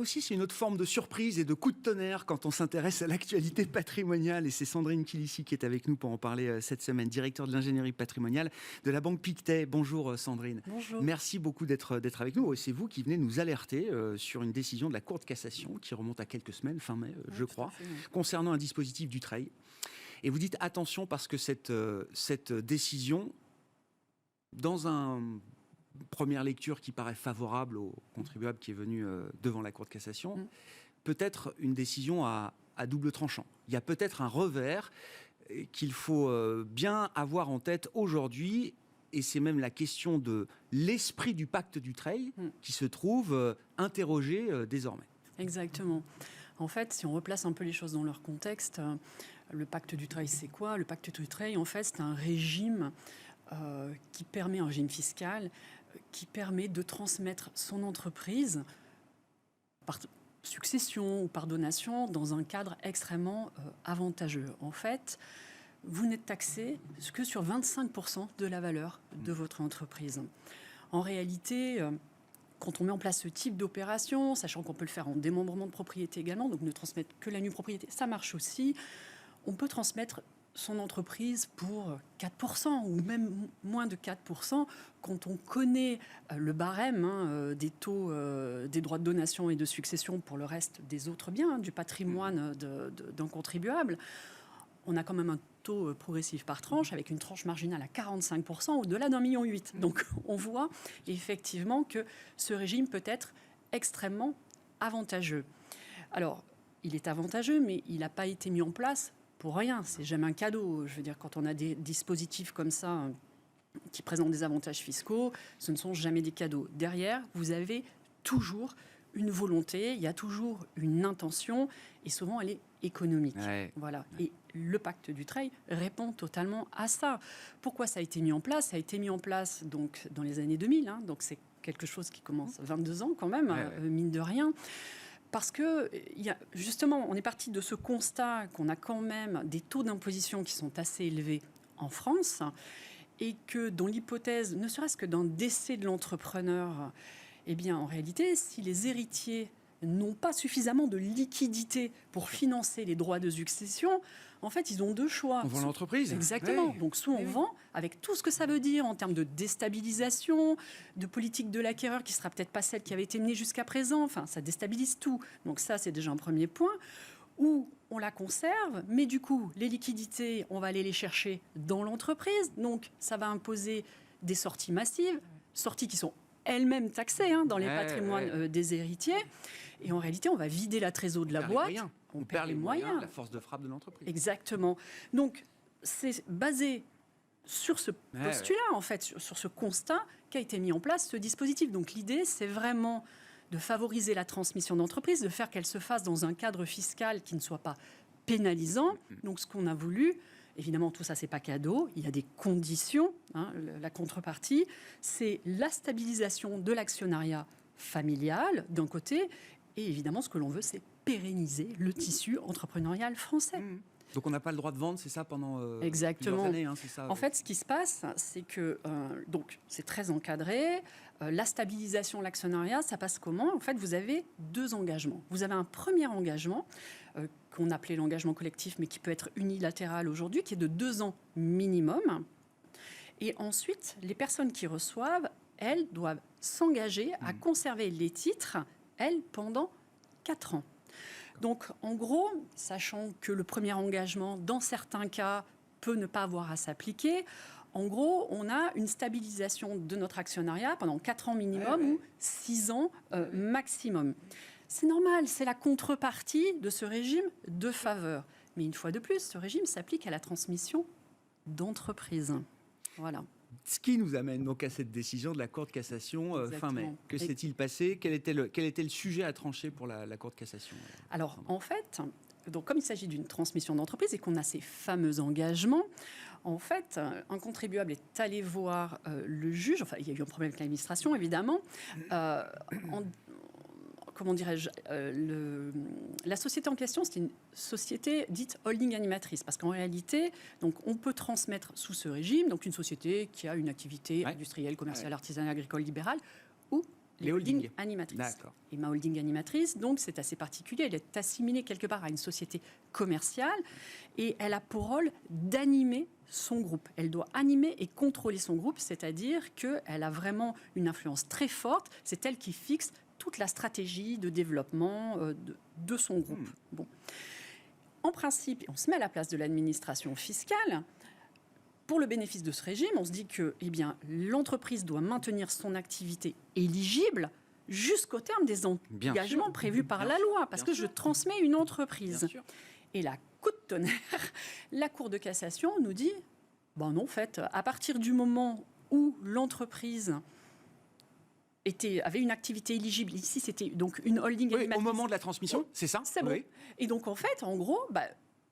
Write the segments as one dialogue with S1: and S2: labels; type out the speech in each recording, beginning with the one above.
S1: aussi, c'est une autre forme de surprise et de coup de tonnerre quand on s'intéresse à l'actualité patrimoniale. Et c'est Sandrine Kilissi qui est avec nous pour en parler cette semaine, directeur de l'ingénierie patrimoniale de la Banque Pictet. Bonjour Sandrine.
S2: Bonjour.
S1: Merci beaucoup d'être avec nous. Et c'est vous qui venez nous alerter sur une décision de la Cour de cassation qui remonte à quelques semaines, fin mai, je crois, concernant un dispositif Dutreil. Et vous dites attention parce que cette décision, dans une première lecture qui paraît favorable au contribuable qui est venu devant la Cour de cassation, peut être une décision à double tranchant. Il y a peut-être un revers qu'il faut bien avoir en tête aujourd'hui, et c'est même la question de l'esprit du pacte Dutreil qui se trouve interrogé désormais.
S2: Exactement. En fait, si on replace un peu les choses dans leur contexte, le pacte Dutreil, c'est quoi? Le pacte Dutreil, en fait, c'est un régime qui permet, un régime fiscal, qui permet de transmettre son entreprise par succession ou par donation dans un cadre extrêmement avantageux. En fait, vous n'êtes taxé que sur 25% de la valeur de votre entreprise. En réalité, quand on met en place ce type d'opération, sachant qu'on peut le faire en démembrement de propriété également, donc ne transmettre que la nue propriété, ça marche aussi. On peut transmettre son entreprise pour 4% ou même moins de 4% quand on connaît le barème des taux des droits de donation et de succession pour le reste des autres biens, du patrimoine d'un contribuable. On a quand même un taux progressif par tranche avec une tranche marginale à 45% au-delà d'1,8 million. Donc on voit effectivement que ce régime peut être extrêmement avantageux. Alors, il est avantageux, mais il n'a pas été mis en place pour rien. C'est jamais un cadeau. Je veux dire, quand on a des dispositifs comme ça qui présentent des avantages fiscaux, ce ne sont jamais des cadeaux. Derrière, vous avez toujours une volonté, il y a toujours une intention, et souvent elle est économique. Voilà. Et le pacte Dutreil répond totalement à ça. Pourquoi ça a été mis en place? Ça a été mis en place donc, dans les années 2000, donc c'est quelque chose qui commence 22 ans quand même, mine de rien. Parce que, justement, on est parti de ce constat qu'on a quand même des taux d'imposition qui sont assez élevés en France, et que dans l'hypothèse, ne serait-ce que d'un décès de l'entrepreneur, eh bien, en réalité, si les héritiers n'ont pas suffisamment de liquidité pour financer les droits de succession, en fait, ils ont deux choix.
S1: On vend l'entreprise.
S2: Exactement. Ouais. Donc, soit on vend, avec tout ce que ça veut dire en termes de déstabilisation, de politique de l'acquéreur qui sera peut-être pas celle qui avait été menée jusqu'à présent. Enfin, ça déstabilise tout. Donc ça, c'est déjà un premier point. Ou on la conserve, mais du coup, les liquidités, on va aller les chercher dans l'entreprise. Donc, ça va imposer des sorties massives, sorties qui sont elles-mêmes taxées dans les patrimoines des héritiers. Et en réalité, on va vider la trésorerie de la boîte.
S1: On perd les moyens, la force de frappe de l'entreprise.
S2: Exactement. Donc, c'est basé sur ce postulat, en fait, sur ce constat qu'a été mis en place ce dispositif. Donc, l'idée, c'est vraiment de favoriser la transmission d'entreprise, de faire qu'elle se fasse dans un cadre fiscal qui ne soit pas pénalisant. Donc, ce qu'on a voulu, évidemment, tout ça, c'est pas cadeau. Il y a des conditions. La contrepartie, c'est la stabilisation de l'actionnariat familial, d'un côté, et évidemment, ce que l'on veut, c'est pérenniser le tissu entrepreneurial français.
S1: Donc on n'a pas le droit de vendre, c'est ça, pendant
S2: Exactement.
S1: plusieurs années, c'est ça.
S2: En fait, ce qui se passe, c'est que donc c'est très encadré. La stabilisation de l'actionnariat, ça passe comment? En fait, vous avez deux engagements. Vous avez un premier engagement qu'on appelait l'engagement collectif, mais qui peut être unilatéral aujourd'hui, qui est de 2 ans minimum. Et ensuite, les personnes qui reçoivent, elles doivent s'engager à conserver les titres, elles, pendant 4 ans. Donc, en gros, sachant que le premier engagement, dans certains cas, peut ne pas avoir à s'appliquer, en gros, on a une stabilisation de notre actionnariat pendant 4 ans minimum ou 6 ans maximum. C'est normal, c'est la contrepartie de ce régime de faveur. Mais une fois de plus, ce régime s'applique à la transmission d'entreprise. Voilà.
S1: Ce qui nous amène donc à cette décision de la Cour de cassation fin mai. Que s'est-il passé? Quel était le sujet à trancher pour la Cour de cassation?
S2: Alors, en fait, donc, comme il s'agit d'une transmission d'entreprise et qu'on a ces fameux engagements, en fait, un contribuable est allé voir le juge. Enfin, il y a eu un problème avec l'administration, évidemment. Comment dirais-je, la société en question, c'est une société dite holding animatrice, parce qu'en réalité, donc, on peut transmettre sous ce régime, donc une société qui a une activité industrielle, commerciale, artisanale, agricole, libérale, ou les holdings animatrices.
S1: D'accord.
S2: Et ma holding animatrice, donc, c'est assez particulier. Elle est assimilée quelque part à une société commerciale et elle a pour rôle d'animer son groupe. Elle doit animer et contrôler son groupe, c'est-à-dire qu'elle a vraiment une influence très forte. C'est elle qui fixe toute la stratégie de développement de son groupe. Bon. En principe, on se met à la place de l'administration fiscale. Pour le bénéfice de ce régime, on se dit que l'entreprise doit maintenir son activité éligible jusqu'au terme des engagements prévus par la loi, parce que je transmets une entreprise. Et là, coup de tonnerre, la Cour de cassation nous dit, non, en fait, à partir du moment où l'entreprise avait une activité éligible, ici c'était donc une holding animatrice.
S1: Au moment de la transmission, c'est ça?
S2: C'est bon. Et donc en fait, en gros,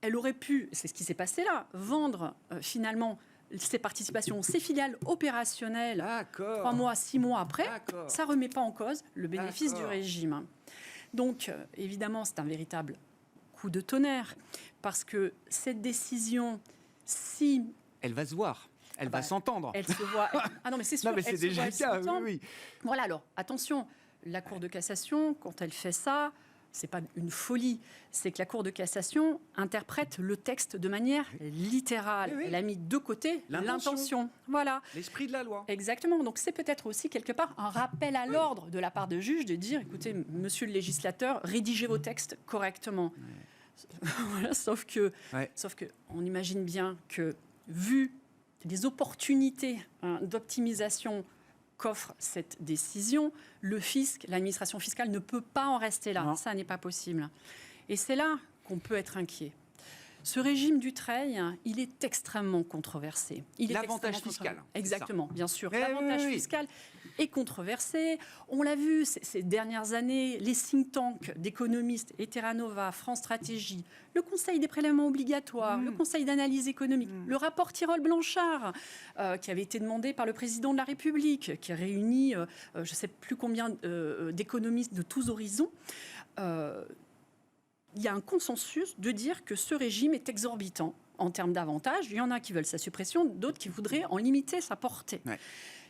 S2: elle aurait pu, c'est ce qui s'est passé là, vendre finalement ses participations, ses filiales opérationnelles 3 mois, 6 mois après. Ça ne remet pas en cause le bénéfice du régime. Donc évidemment, c'est un véritable coup de tonnerre parce que cette décision, si...
S1: Elle va se voir. Elle va s'entendre.
S2: Elle se voit. Ah non, mais c'est sûr.
S1: Non, mais c'est déjà le cas. Oui.
S2: Voilà, alors, attention, la Cour de cassation, quand elle fait ça, c'est pas une folie. C'est que la Cour de cassation interprète le texte de manière littérale. Elle a mis de côté l'intention. Voilà.
S1: L'esprit de la loi.
S2: Exactement. Donc, c'est peut-être aussi, quelque part, un rappel à l'ordre de la part de juge de dire, écoutez, monsieur le législateur, rédigez vos textes correctement. Voilà, sauf que on imagine bien que, vu les opportunités d'optimisation qu'offre cette décision, le fisc, l'administration fiscale ne peut pas en rester là. Non. Ça n'est pas possible. Et c'est là qu'on peut être inquiet. Ce régime Dutreil, il est extrêmement controversé.
S1: L'avantage fiscal.
S2: Exactement, bien sûr. L'avantage fiscal est controversé. On l'a vu ces dernières années, les think tanks d'économistes, Terra Nova, France Stratégie, le Conseil des prélèvements obligatoires, le Conseil d'analyse économique, le rapport Tirole-Blanchard, qui avait été demandé par le président de la République, qui a réuni je ne sais plus combien d'économistes de tous horizons. Il y a un consensus de dire que ce régime est exorbitant en termes d'avantages. Il y en a qui veulent sa suppression, d'autres qui voudraient en limiter sa portée. Ouais.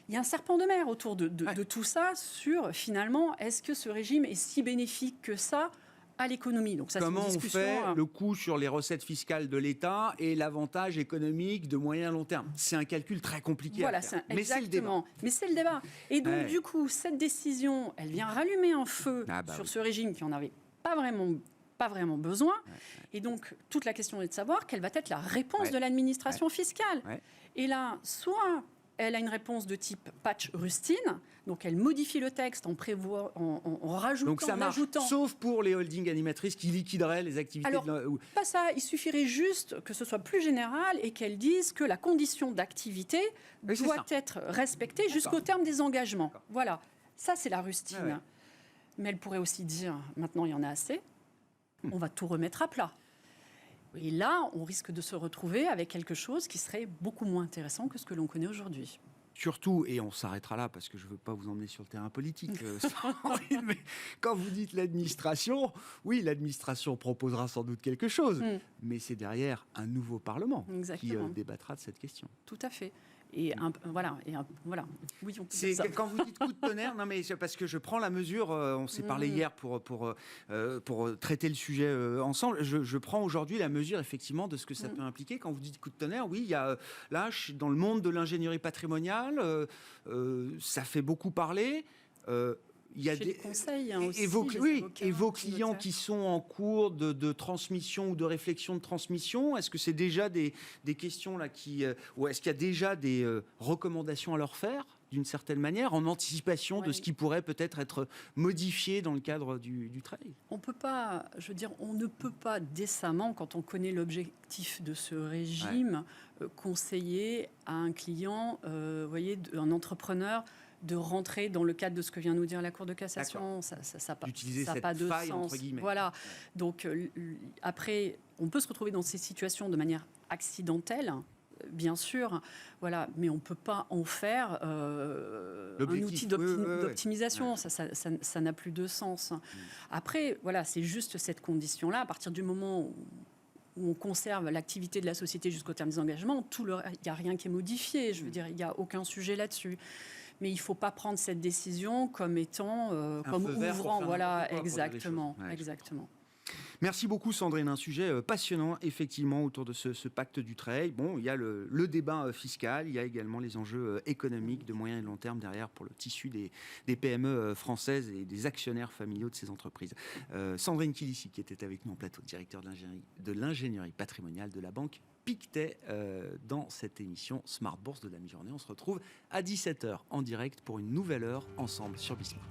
S2: Il y a un serpent de mer autour de tout ça sur, finalement, est-ce que ce régime est si bénéfique que ça à l'économie? Donc ça,
S1: comment on fait le coût sur les recettes fiscales de l'État et l'avantage économique de moyen long terme? C'est un calcul très compliqué à faire. Mais c'est le débat.
S2: Mais c'est le débat. Et donc, du coup, cette décision, elle vient rallumer un feu sur ce régime qui n'en avait pas vraiment besoin. Et donc, toute la question est de savoir quelle va être la réponse de l'administration fiscale. Et là, soit elle a une réponse de type patch rustine, donc elle modifie le texte en rajoutant...
S1: Donc ça marche, sauf pour les holdings animatrices qui liquideraient les activités...
S2: Alors, pas ça, il suffirait juste que ce soit plus général et qu'elle dise que la condition d'activité doit être respectée jusqu'au terme des engagements. Voilà, ça c'est la rustine. Mais elle pourrait aussi dire, maintenant il y en a assez, on va tout remettre à plat. Et là, on risque de se retrouver avec quelque chose qui serait beaucoup moins intéressant que ce que l'on connaît aujourd'hui.
S1: Surtout, et on s'arrêtera là parce que je ne veux pas vous emmener sur le terrain politique, mais quand vous dites l'administration, oui, l'administration proposera sans doute quelque chose, mais c'est derrière un nouveau Parlement qui débattra de cette question.
S2: Tout à fait. Et voilà. Oui, on peut
S1: dire ça. Quand vous dites coup de tonnerre, non mais c'est parce que je prends la mesure. On s'est parlé hier pour traiter le sujet ensemble. Je prends aujourd'hui la mesure effectivement de ce que ça peut impliquer. Quand vous dites coup de tonnerre, oui, il y a là dans le monde de l'ingénierie patrimoniale, ça fait beaucoup parler.
S2: Il y a des conseils aussi.
S1: Et vos clients qui sont en cours de transmission ou de réflexion de transmission, est-ce que c'est déjà des questions là ou est-ce qu'il y a déjà des recommandations à leur faire d'une certaine manière en anticipation de ce qui pourrait peut-être être modifié dans le cadre du trail?
S2: On ne peut pas décemment, quand on connaît l'objectif de ce régime, conseiller à un client, un entrepreneur, de rentrer dans le cadre de ce que vient nous dire la Cour de cassation. Ça n'a pas de sens. Entre guillemets. Voilà. Donc, après, on peut se retrouver dans ces situations de manière accidentelle, bien sûr, voilà, mais on ne peut pas en faire un outil d'optimisation. Ça n'a plus de sens. Après, voilà, c'est juste cette condition-là. À partir du moment où on conserve l'activité de la société jusqu'au terme des engagements, il n'y a rien qui est modifié. Je veux dire, il n'y a aucun sujet là-dessus. mais il ne faut pas prendre cette décision comme étant, comme ouvrant. Voilà, exactement, exactement.
S1: Merci beaucoup Sandrine, un sujet passionnant effectivement autour de ce pacte Dutreil. Bon, il y a le débat fiscal, il y a également les enjeux économiques de moyen et de long terme derrière pour le tissu des PME françaises et des actionnaires familiaux de ces entreprises. Sandrine Kilici qui était avec nous en plateau, directeur de l'ingénierie patrimoniale de la banque Pictet dans cette émission Smart Bourse de la mi-journée. On se retrouve à 17h en direct pour une nouvelle heure ensemble sur Bismart.